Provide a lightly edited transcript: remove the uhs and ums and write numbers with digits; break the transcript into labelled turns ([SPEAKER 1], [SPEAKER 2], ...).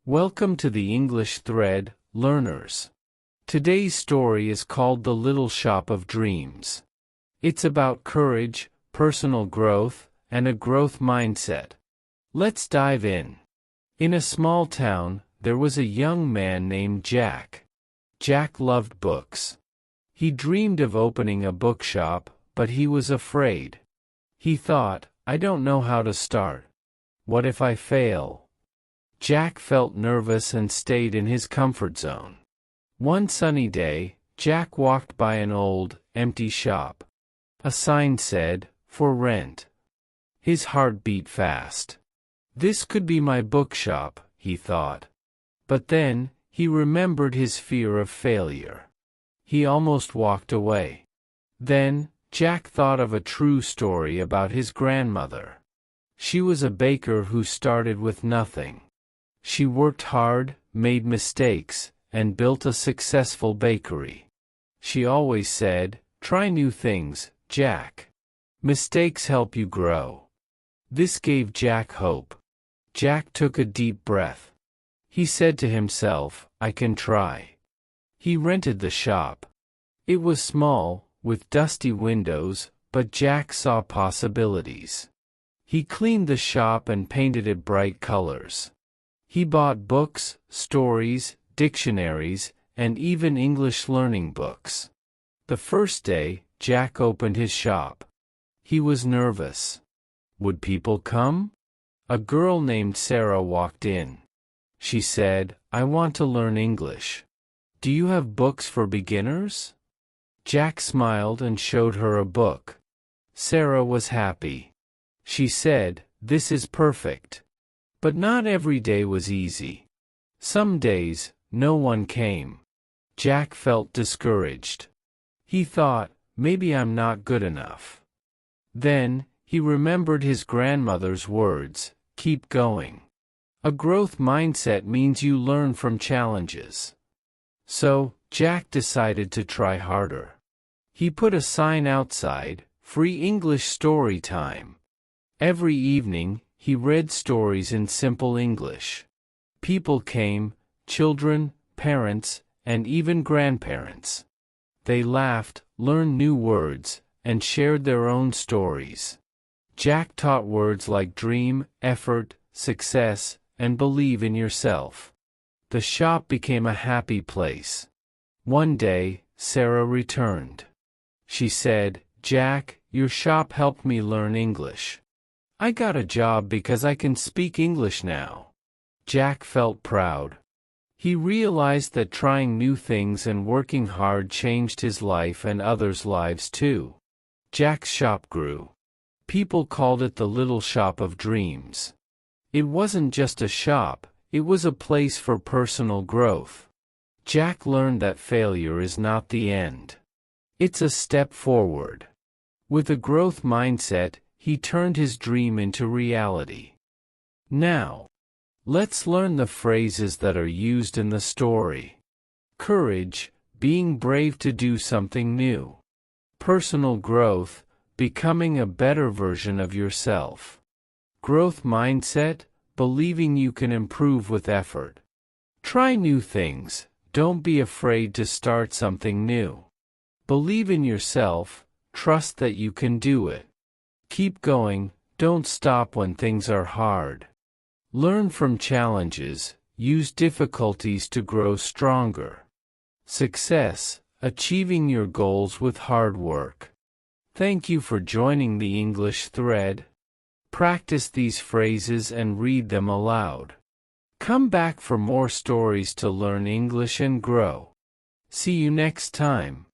[SPEAKER 1] Welcome to the English Thread, learners. Today's story is called The Little Shop of Dreams. It's about courage, personal growth, and a growth mindset. Let's dive in. In a small town, there was a young man named Jack. Jack loved books. He dreamed of opening a bookshop, but he was afraid. He thought, I don't know how to start. What if I fail? Jack felt nervous and stayed in his comfort zone. One sunny day, Jack walked by an old, empty shop. A sign said, "For rent." His heart beat fast. This could be my bookshop, he thought. But then, he remembered his fear of failure. He almost walked away. Then, Jack thought of a true story about his grandmother. She was a baker who started with nothing. She worked hard, made mistakes, and built a successful bakery. She always said, "Try new things, Jack. Mistakes help you grow." This gave Jack hope. Jack took a deep breath. He said to himself, I can try. He rented the shop. It was small, with dusty windows, but Jack saw possibilities. He cleaned the shop and painted it bright colors. He bought books, stories, dictionaries, and even English learning books. The first day, Jack opened his shop. He was nervous. Would people come? A girl named Sarah walked in. She said, I want to learn English. Do you have books for beginners? Jack smiled and showed her a book. Sarah was happy. She said, this is perfect. But not every day was easy. Some days, no one came. Jack felt discouraged. He thought, maybe I'm not good enough. Then, he remembered his grandmother's words, keep going. A growth mindset means you learn from challenges. So, Jack decided to try harder. He put a sign outside, free English story time. Every evening, he read stories in simple English. People came, children, parents, and even grandparents. They laughed, learned new words, and shared their own stories. Jack taught words like dream, effort, success, and believe in yourself. The shop became a happy place. One day, Sarah returned. She said, Jack, your shop helped me learn English. I got a job because I can speak English now. Jack felt proud. He realized that trying new things and working hard changed his life and others' lives too. Jack's shop grew. People called it the Little Shop of Dreams. It wasn't just a shop, it was a place for personal growth. Jack learned that failure is not the end. It's a step forward. With a growth mindset, he turned his dream into reality. Now, let's learn the phrases that are used in the story. Courage, being brave to do something new. Personal growth, becoming a better version of yourself. Growth mindset, believing you can improve with effort. Try new things, don't be afraid to start something new. Believe in yourself, trust that you can do it. Keep going, don't stop when things are hard. Learn from challenges, use difficulties to grow stronger. Success, achieving your goals with hard work. Thank you for joining the English Thread. Practice these phrases and read them aloud. Come back for more stories to learn English and grow. See you next time.